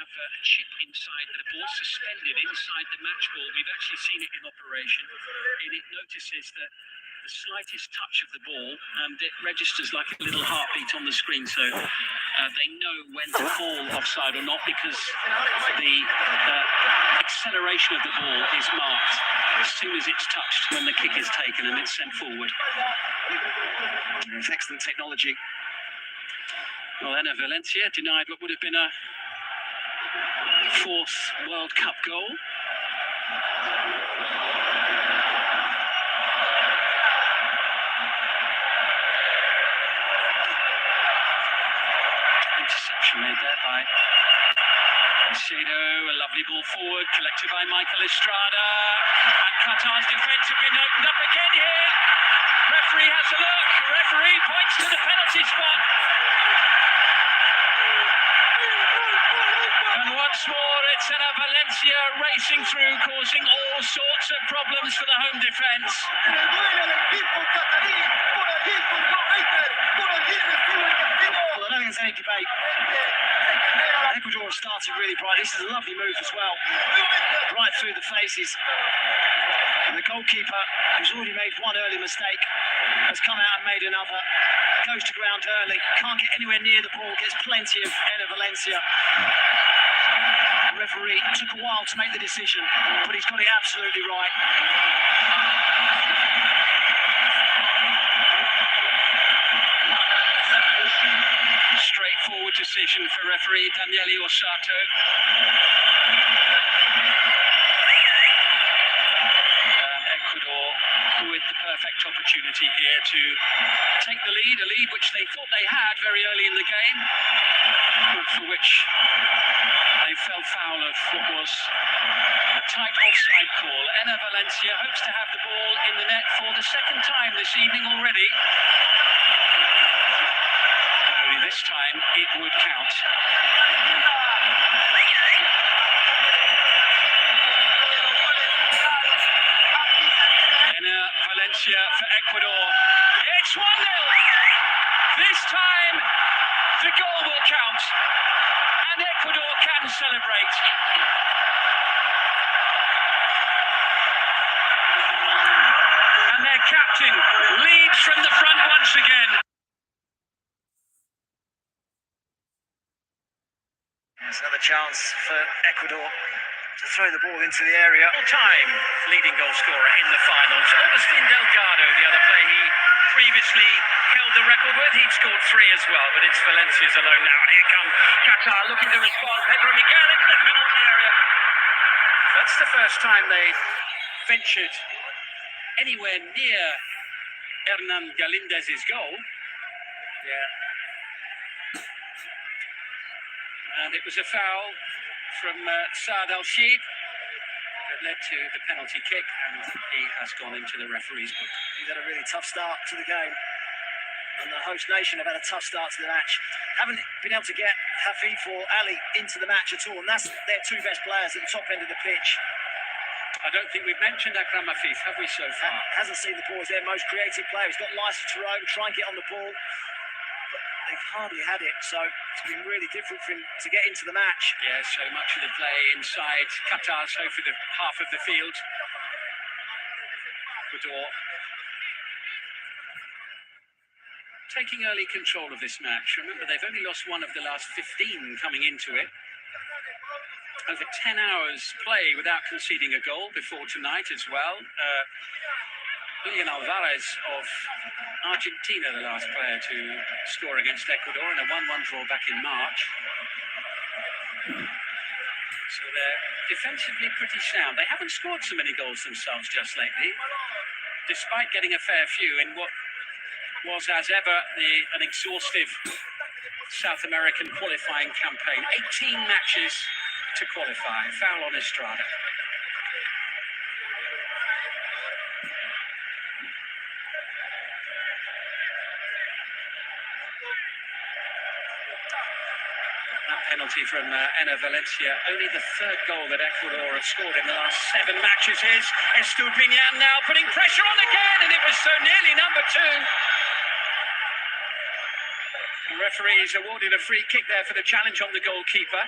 have a chip inside the ball, suspended inside the match ball. We've actually seen it in operation, and it notices that the slightest touch of the ball and it registers like a little heartbeat on the screen, so they know when to fall offside or not, because the acceleration of the ball is marked as soon as it's touched when the kick is taken and it's sent forward. It's excellent technology. Well, Enner Valencia denied what would have been a fourth World Cup goal. Interception made there by Macedo. A lovely ball forward, collected by Michael Estrada. And Qatar's defence have been opened up again here. Referee has a look. Referee points to the penalty spot. And once more, it's Enner Valencia racing through, causing all sorts of problems for the home defence. Well, I don't think there's any debate. Ecuador has started really bright. This is a lovely move as well. Right through the faces. And the goalkeeper, who's already made one early mistake, has come out and made another. Goes to ground early. Can't get anywhere near the ball. Gets plenty of Enner Valencia. The referee took a while to make the decision, but he's got it absolutely right. Straightforward decision for referee Daniele Orsato. Ecuador with the perfect opportunity here to take the lead, a lead which they thought they had very early in the game, but for which they fell foul of what was a tight offside call. Enner Valencia hopes to have the ball in the net for the second time this evening already. Only this time it would count. Enner Valencia for Ecuador. It's 1-0. This time the goal will count, and Ecuador can celebrate. And their captain leads from the front once again. There's another chance for Ecuador to throw the ball into the area. All-time leading goal scorer in the finals. Agustin Delgado, the other player he previously held the record with. He'd scored 3 as well, but it's Valencia's alone now. And here come Qatar looking to respond. Pedro Miguel into the penalty area. That's the first time they've ventured anywhere near Hernan Galindez's goal. Yeah. And it was a foul from Saad Al-Sheed that led to the penalty kick, and he has gone into the referee's book. He's had a really tough start to the game, and the host nation have had a tough start to the match. Haven't been able to get Hafif or Ali into the match at all, and that's their two best players at the top end of the pitch. I don't think we've mentioned Akram Hafif, have we, so far? Hasn't seen the ball as their most creative player. He's got license to roam, try and get on the ball. They've hardly had it, so it's been really difficult for him to get into the match. Yeah, so much of the play inside Qatar's half of the field. Ecuador taking early control of this match. Remember, they've only lost one of the last 15 coming into it. Over 10 hours play without conceding a goal before tonight as well. Julian Alvarez of Argentina, the last player to score against Ecuador in a 1-1 draw back in March. So they're defensively pretty sound. They haven't scored so many goals themselves just lately, despite getting a fair few in what was, as ever, an exhaustive South American qualifying campaign. 18 matches to qualify. Foul on Estrada. Penalty from Enner Valencia. Only the third goal that Ecuador have scored in the last 7 matches is. Estupiñán now putting pressure on again, and it was so nearly number 2. The referees awarded a free kick there for the challenge on the goalkeeper.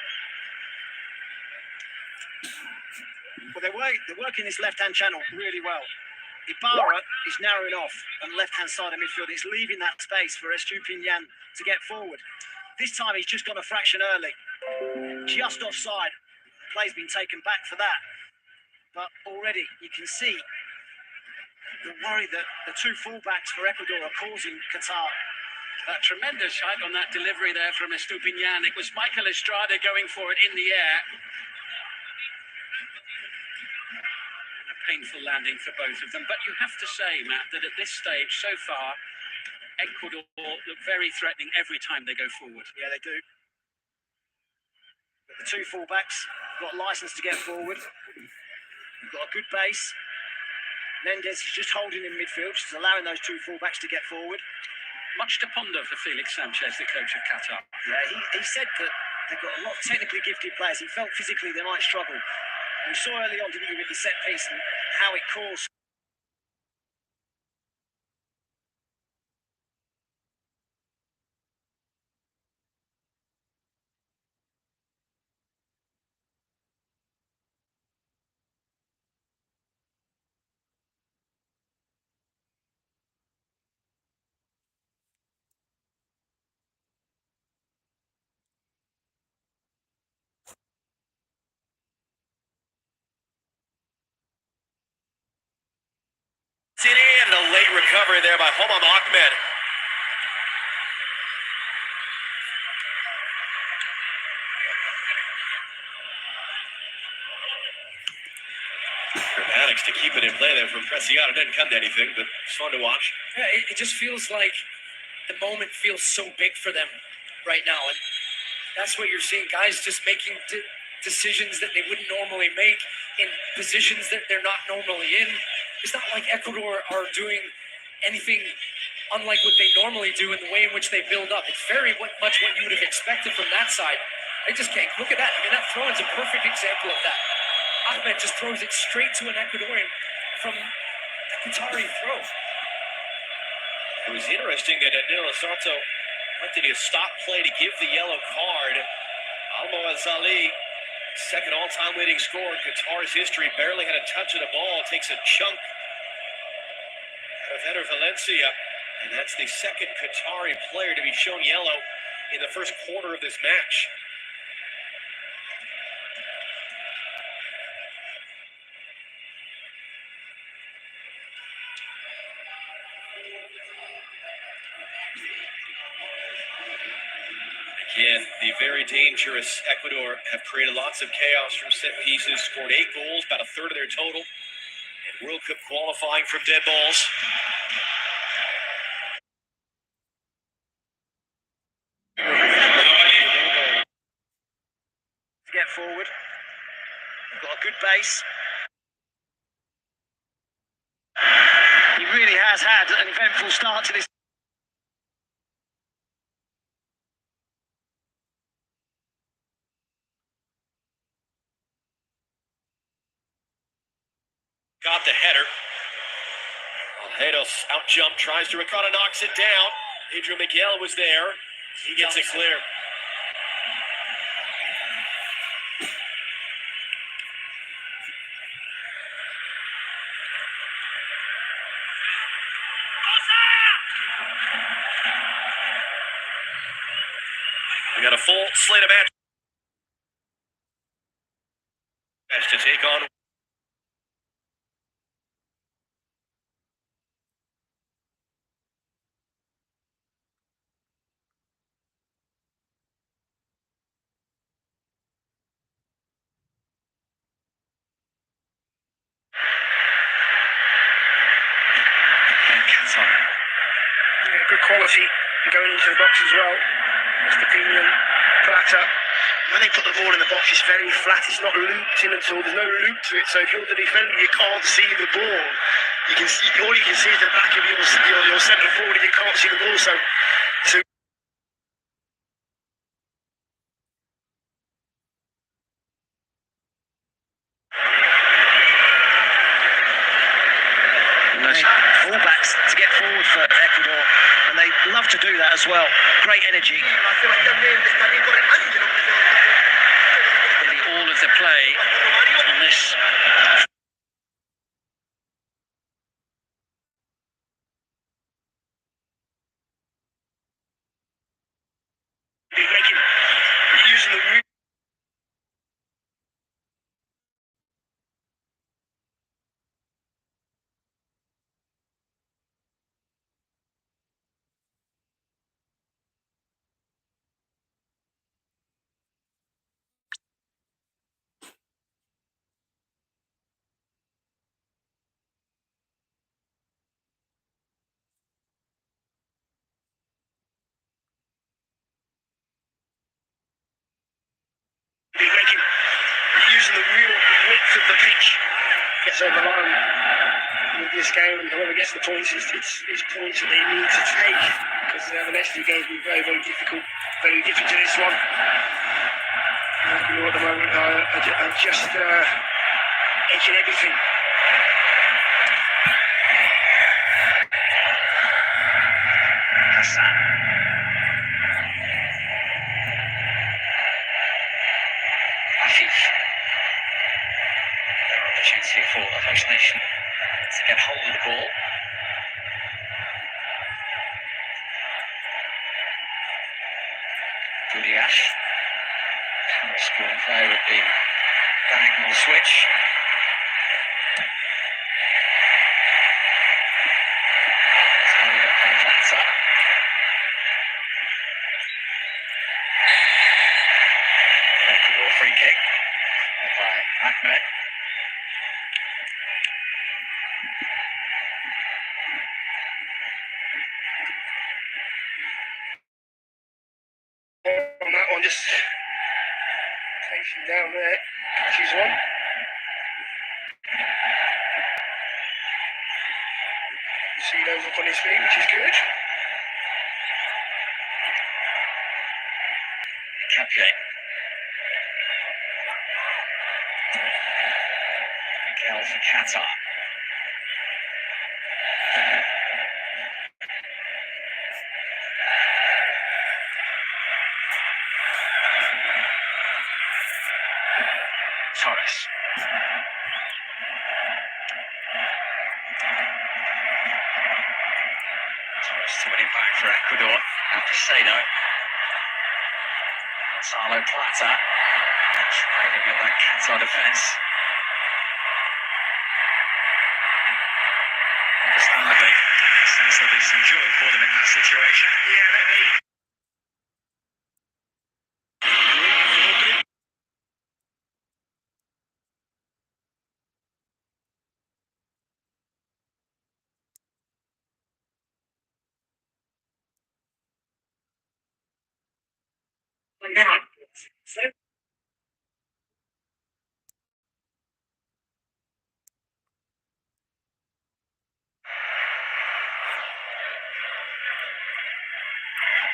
Well, they're working this left-hand channel really well. Ibarra is narrowing off on the left-hand side of midfield. It's leaving that space for Estupinian to get forward. This time he's just gone a fraction early. Just offside. The play's been taken back for that. But already you can see the worry that the two fullbacks for Ecuador are causing Qatar. A tremendous height on that delivery there from Estupinian. It was Michael Estrada going for it in the air. Painful landing for both of them, but you have to say, Matt, that at this stage so far Ecuador look very threatening every time they go forward. Yeah, they do. But the two fullbacks got license to get forward. We've got a good base. Mendes is just holding in midfield, just allowing those two fullbacks to get forward. Much to ponder for Felix Sanchez, the coach of Qatar. Yeah, he said that they've got a lot of technically gifted players. He felt physically they might struggle. We saw early on, didn't we, with the set piece and how it caused. And a late recovery there by Homam Ahmed. Dramatics to keep it in play there from Preciado. Didn't come to anything, but it's fun to watch. Yeah, it just feels like the moment feels so big for them right now. And that's what you're seeing. Guys just making decisions that they wouldn't normally make in positions that they're not normally in. It's not like Ecuador are doing anything unlike what they normally do in the way in which they build up. It's very much what you would have expected from that side. They just can't. Look at that. I mean, that throw is a perfect example of that. Ahmed just throws it straight to an Ecuadorian from a Qatari throw. It was interesting that Danilo Soto went to a stop play to give the yellow card. Almo Azali, second all-time leading scorer in Qatar's history, barely had a touch of the ball, takes a chunk out of Eder Valencia, and that's the second Qatari player to be shown yellow in the first quarter of this match. Again, the very dangerous Ecuador have created lots of chaos from set pieces, scored 8 goals, about a third of their total, and World Cup qualifying from dead balls. Get forward. We've got a good base. He really has had an eventful start to this. Got the header. Alhedos out jump, tries to Ricardo, knocks it down. Adrian Miguel was there. He gets it clear. We got a full slate of matches to take on. Good quality going into the box as well. Estupinian, Plata. When they put the ball in the box, it's very flat. It's not looped in at all. There's no loop to it. So if you're the defender, you can't see the ball. You can see, all you can see is the back of your centre forward. You can't see the ball. So fullbacks to get forward for Ecuador, and they love to do that as well. Great energy. All of to play on this. Using the root. Using the real width of the pitch gets over the line with this game, and whoever gets the points is points that they need to take, because the next few games will be very, very difficult, very different to this one. You know, at the moment, I'm just edging everything. Opportunity for the host nation to get hold of the ball. Dunia. Paris ball play with the diagonal switch. Ecuador free kick by Ahmed. On that one, just placing down there, catches one. See those up on his feet, which is good. Captain. Miguel for QATAR. Torres. Torres to win it back for Ecuador. Now Pesado. Gonzalo Plata. Trying at that QATAR defence. Understandably, sense there'll be some joy for them in that situation. Yeah,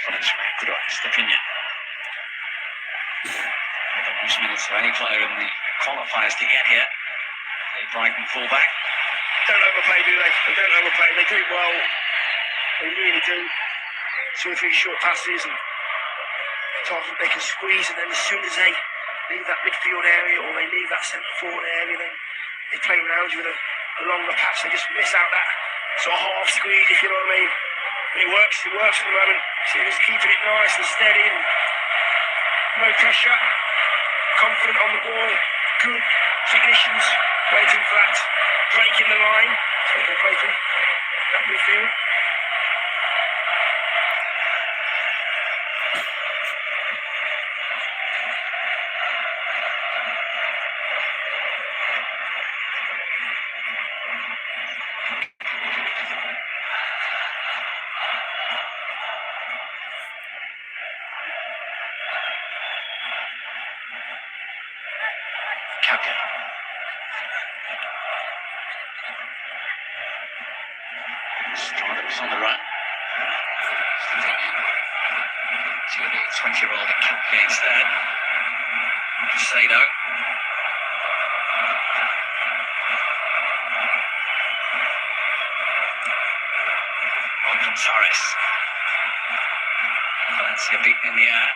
Confidence from Ecuador, Stepinian. The most minutes of any player in the qualifiers to get here. The Brighton fullback. don't overplay, do they? They don't overplay. They do it well. They really do. 2 or 3 short passes, and often they can squeeze, and then as soon as they leave that midfield area or they leave that centre forward area, then they play around you with a longer pass. They just miss out that sort of half squeeze, if you know what I mean. But it works at the moment. See, just keeping it nice and steady, and no pressure, confident on the ball, good technicians waiting for that break in the line, so they can play from that midfield. Captain. Stardust on the run. To the 20-year-old Captain instead. Pesado. On from Torres. Valencia beaten in the air.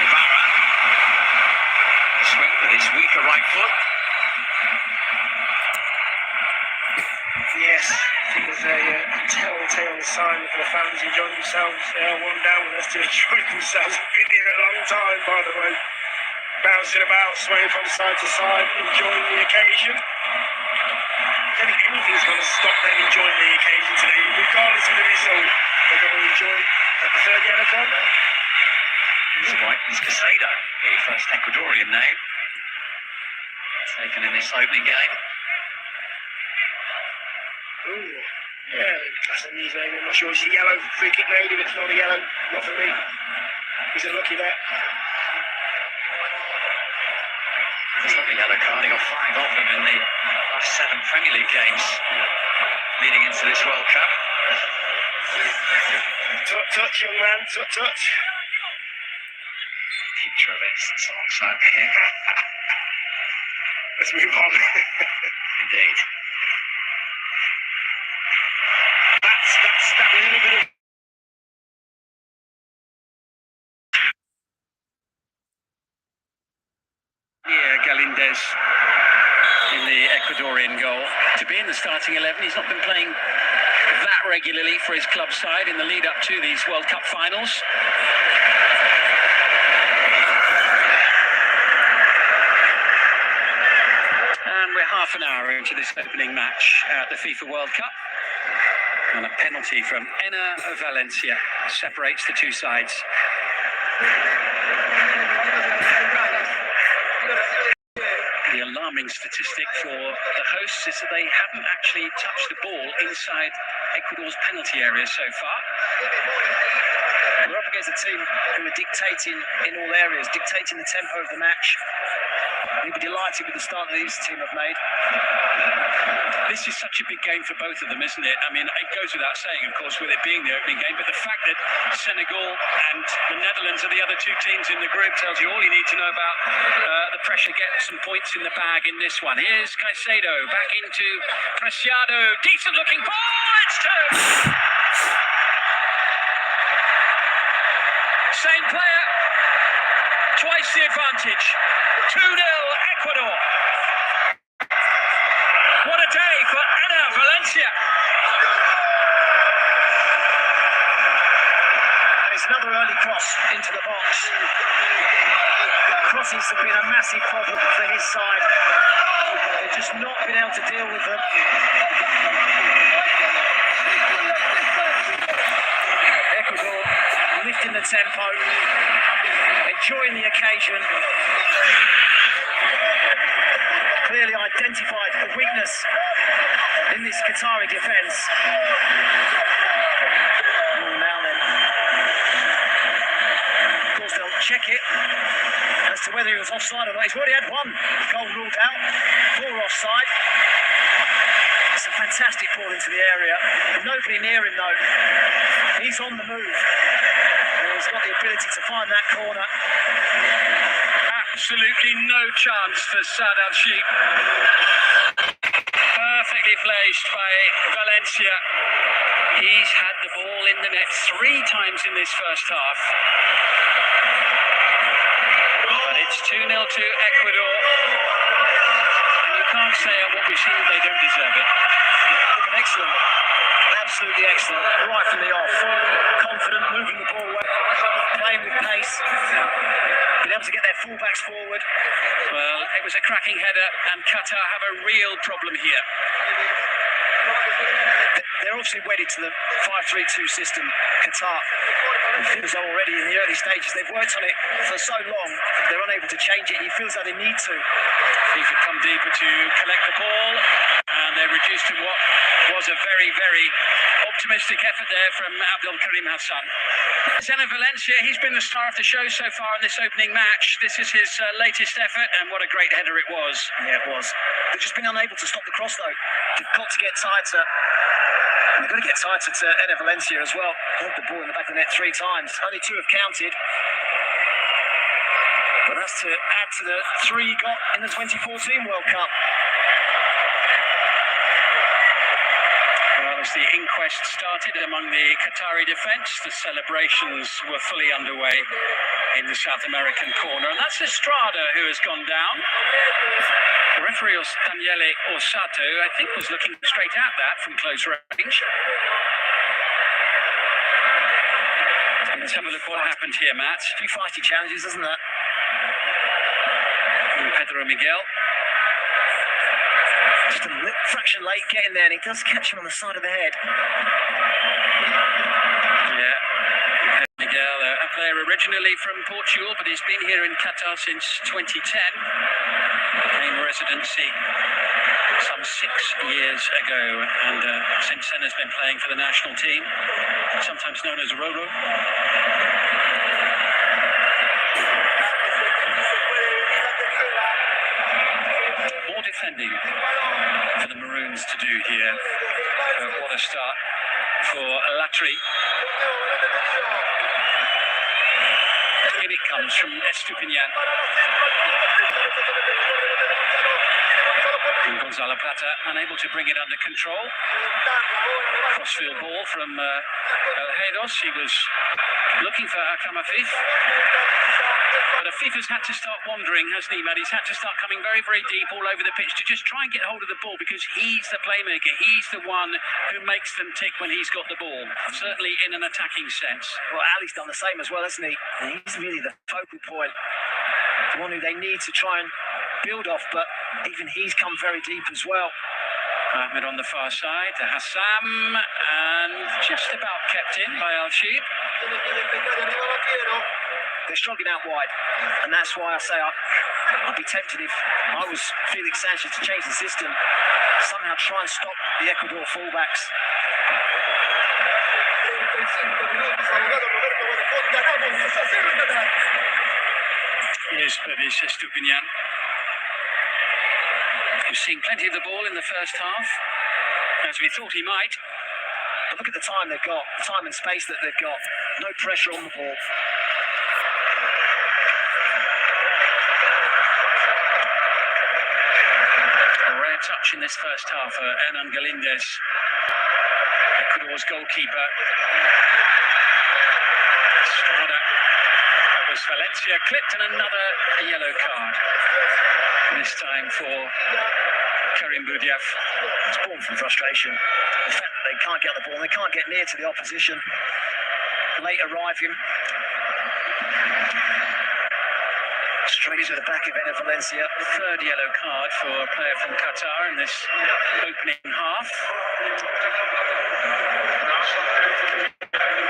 Ibarra. with his weaker right foot. Yes, I think there's a telltale sign for the fans enjoying themselves. They are one down, but they're still enjoying themselves. They've been here a long time, by the way. Bouncing about, swaying from side to side, enjoying the occasion. I don't think anything's going to stop them enjoying the occasion today, regardless of the result. They're going to enjoy the third yellow card now. He's right, it's Casado, the first Ecuadorian name taken in this opening game. Ooh, yeah, that's a news name. I'm not sure it's a yellow free kick maybe, but it's not a yellow. Not for me. He's unlucky there. It's not a yellow card, he got 5 of them in the last 7 Premier League games leading into this World Cup. Touch, young man, touch. Future of instance alongside here. Let's move on. Indeed. That's that little bit of... Yeah, Galindez in the Ecuadorian goal. To be in the starting 11, he's not been playing that regularly for his club side in the lead up to these World Cup finals. And we're half an hour into this opening match at the FIFA World Cup. And a penalty from Enner Valencia separates the two sides. The alarming statistic for the hosts is that they haven't actually touched the ball inside Ecuador's penalty area so far. We're up against a team who are dictating in all areas, dictating the tempo of the match. You'll be delighted with the start that this team have made. This is such a big game for both of them, isn't it? I mean, it goes without saying, of course, with it being the opening game, but the fact that Senegal and the Netherlands are the other two teams in the group tells you all you need to know about the pressure. Get some points in the bag in this one. Here's Caicedo back into Preciado. Decent looking ball. It's two. Same player. Twice the advantage. 2-0 Ecuador. What a day for Enner Valencia. And it's another early cross into the box. Crosses have been a massive problem for his side. They've just not been able to deal with them. Ecuador lifting the tempo, enjoying the occasion. Clearly identified a weakness in this Qatari defence. Now then, of course they'll check it as to whether he was offside or not. He's already had one goal ruled out, 4 offside. It's a fantastic ball into the area. Nobody near him though. He's on the move. And he's got the ability to find that corner. Absolutely no chance for Sadat Sheikh. Perfectly placed by Valencia. He's had the ball in the net 3 times in this first half. But it's 2-0 to Ecuador. And you can't say on what we've seen that they don't deserve it. Excellent. Absolutely excellent. Right from the off. Confident, moving the ball away, playing with pace. Been able to get their fullbacks forward. Well, it was a cracking header, and Qatar have a real problem here. They're obviously wedded to the 5-3-2 system, Qatar. It feels though already in the early stages. They've worked on it for so long, they're unable to change it. He feels like they need to. He could come deeper to collect the ball, and they're reduced to what was a very, very optimistic effort there from Abdul Karim Hassan. Enner Valencia, he's been the star of the show so far in this opening match. This is his latest effort, and what a great header it was. Yeah, it was. They've just been unable to stop the cross though. They've got to get tighter. They've got to get tighter to Enner Valencia as well. Had the ball in the back of the net 3 times. Only 2 have counted. But that's to add to the 3 he got in the 2014 World Cup. Well, it's the inquest started among the Qatari defence, the celebrations were fully underway in the South American corner. And that's Estrada who has gone down. The referee Daniele Orsato, I think, was looking straight at that from close range. Let's have a look what happened here, Matt. A few feisty challenges, isn't that? From Pedro Miguel. Just a fraction late getting there, and he does catch him on the side of the head. Yeah. Miguel, a player originally from Portugal, but he's been here in Qatar since 2010. Came residency some 6 years ago, and since then has been playing for the national team, sometimes known as Roro. More defending for the Maroons to do here. But what a start for Latri. Here it comes from Estupiñán. Gonzalo Plata unable to bring it under control. Crossfield ball from El Heidos. He was looking for Akram Afif. But Afif has had to start wandering, hasn't he, Matt? He's had to start coming very, very deep all over the pitch to just try and get hold of the ball, because he's the playmaker. He's the one who makes them tick when he's got the ball, certainly in an attacking sense. Well, Ali's done the same as well, hasn't he? And he's really the focal point, the one who they need to try and build off, but even he's come very deep as well. Ahmed on the far side to Hassam, and just about kept in by Al-Sheeb. They're struggling out wide, and that's why I say I'd be tempted if I was Felix Sanchez to change the system, somehow try and stop the Ecuador fullbacks. Here's Pervis Estupiñán, who's seen plenty of the ball in the first half, as we thought he might. But look at the time they've got, the time and space that they've got. No pressure on the ball. A rare touch in this first half for Hernan Galindez, Ecuador's goalkeeper. Estrada. That was Valencia clipped, and another yellow card. This time for Karim Boudiaf. It's born from frustration. The fact that they can't get the ball, they can't get near to the opposition. Late arriving. Straight to the back of Ener Valencia. Third yellow card for a player from Qatar in this opening half.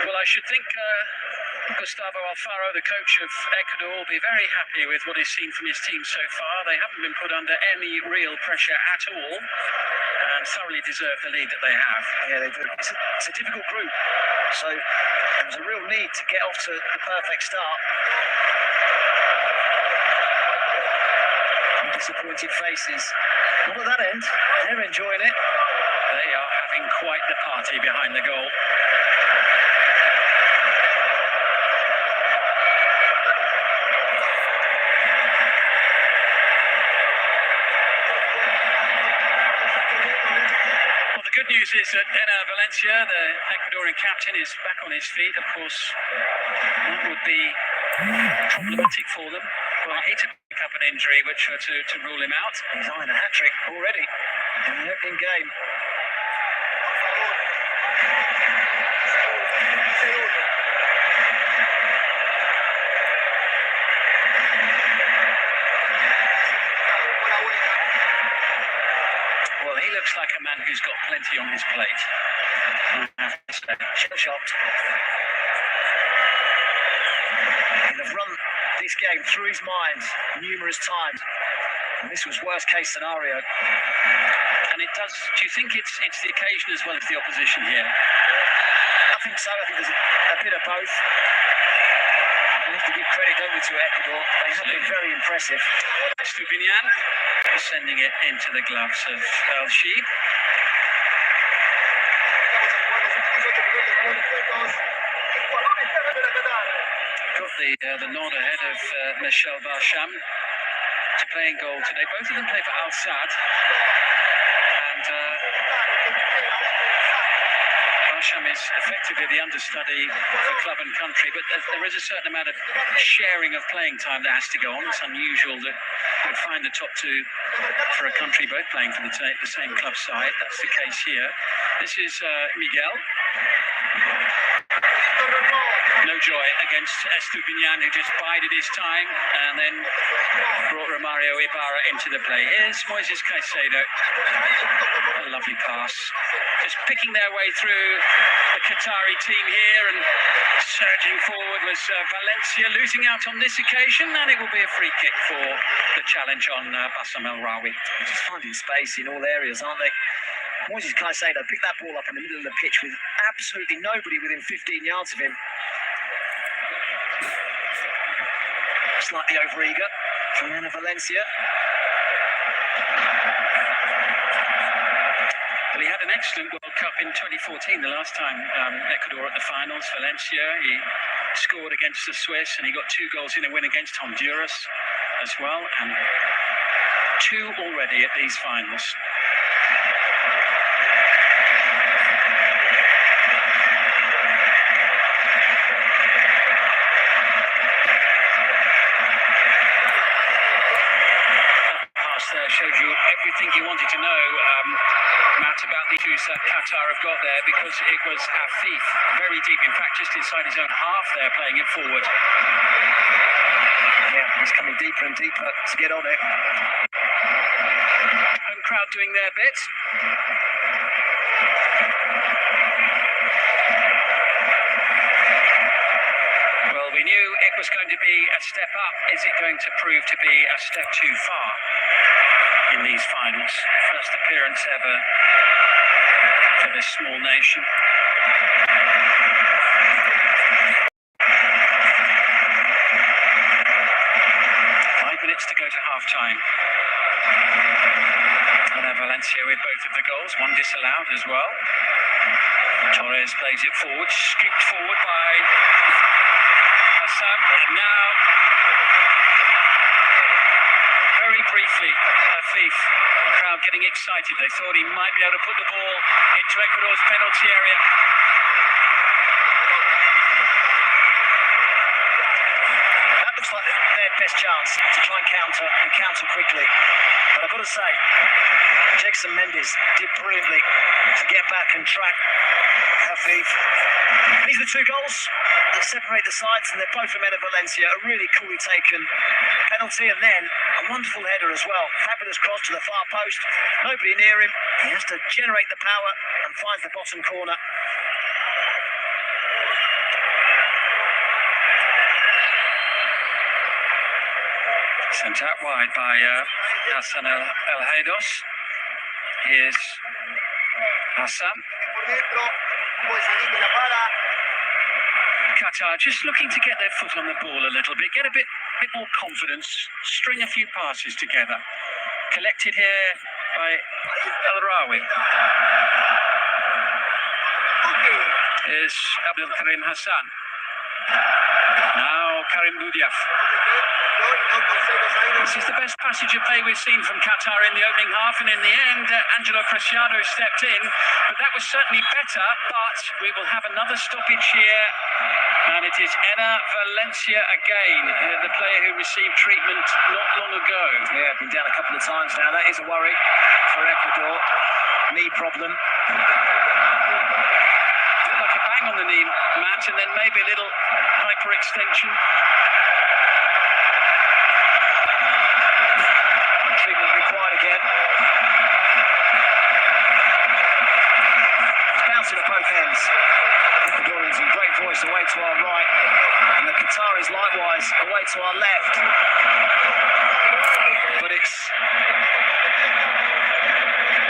Well, I should think Gustavo Alfaro, the coach of Ecuador, will be very happy with what he's seen from his team so far. They haven't been put under any real pressure at all, and thoroughly deserve the lead that they have. Yeah, they do. It's a difficult group, so there's a real need to get off to the perfect start. Disappointed faces. Not at that end. They're enjoying it. They are having quite the party behind the goal. Well, the good news is that Ener Valencia, the Ecuadorian captain, is back on his feet. Of course, that would be problematic for them. Well, he took up an injury which were to rule him out. He's eyeing a hat-trick already in the opening game. Well, he looks like a man who's got plenty on his plate. Shell-shocked. He'll have run this game through his mind numerous times, and this was worst case scenario. And it does. Do you think it's the occasion as well as the opposition here? I think so. I think there's a bit of both. We have to give credit, don't we, to Ecuador. They have been very impressive. Estupiñán sending it into the gloves of Al-Sheeb. Got the nod ahead of Michel Barcham to play in goal today. Both of them play for Al Sadd, and Hasham is effectively the understudy for club and country, but there is a certain amount of sharing of playing time that has to go on. It's unusual that you'd find the top two for a country both playing for the same club side. That's the case here. This is Miguel. No joy against Estupiñán, who just bided his time and then brought Romario Ibarra into the play. Here's Moises Caicedo. A lovely pass. Just picking their way through the Qatari team here, and surging forward was Valencia, losing out on this occasion, and it will be a free kick for the challenge on Bassam El Rawi. They're just finding space in all areas, aren't they? Moises Caicedo picked that ball up in the middle of the pitch with absolutely nobody within 15 yards of him. Slightly over-eager from Enner Valencia. Well, he had an excellent World Cup in 2014, the last time Ecuador at the finals. Valencia, he scored against the Swiss, and he got 2 goals in a win against Honduras as well, and 2 already at these finals. Shows you everything you wanted to know, Matt, about the issues that Qatar have got there, because it was Afif, very deep, in fact, just inside his own half there, playing it forward. Yeah, he's coming deeper and deeper to get on it. Home crowd doing their bit. Well, we knew it was going to be a step up. Is it going to prove to be a step too far in these finals? First appearance ever for this small nation. 5 minutes to go to half-time. And Valencia with both of the goals, one disallowed as well. Torres plays it forward, scooped forward by Hassan, and now very briefly, Afif, the crowd getting excited. They thought he might be able to put the ball into Ecuador's penalty area. That looks like their best chance to try and counter quickly. But I've got to say, Jackson Mendes did brilliantly to get back and track Afif. These are the 2 goals that separate the sides, and they're both from Enner Valencia. A really coolly taken penalty, and then a wonderful header as well. Fabulous cross to the far post. Nobody near him. He has to generate the power and finds the bottom corner. Sent out wide by Hassan El Haydos. Here's Hassan. Qatar just looking to get their foot on the ball a little bit, get a bit more confidence, string a few passes together. Collected here by El Rawi. Here's Abdul Karim Hassan. Now Karim Boudiaf. This is the best passage of play we've seen from Qatar in the opening half, and in the end, Angelo Preciado stepped in, but that was certainly better. But we will have another stoppage here, and it is Enner Valencia again, the player who received treatment not long ago. Yeah, been down a couple of times now. That is a worry for Ecuador. Knee problem. Looked like a bang on the knee, Matt, and then maybe a little hyperextension. Treatment required again. It's bouncing at both ends. Ecuadorians in great voice away to our right, and the Qataris likewise away to our left. But it's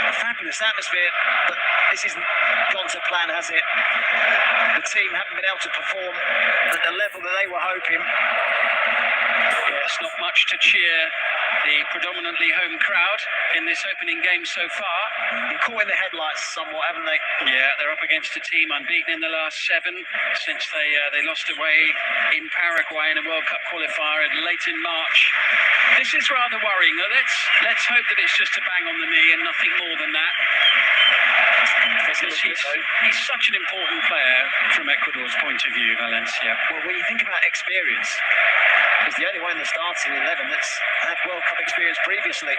a fabulous atmosphere, but this isn't gone to plan, has it? The team haven't been able to perform at the level that they were hoping. Yes, not much to cheer the predominantly home crowd in this opening game so far. Been caught in the headlights somewhat, haven't they? Yeah, they're up against a team unbeaten in the last 7 since they lost away in Paraguay in a World Cup qualifier late in March This is rather worrying. Let's hope that it's just a bang on the knee and nothing more than that. Because he's such an important player from Ecuador's point of view, Valencia. Well, when you think about experience, he's the only one in the starting 11 that's had World Cup experience previously.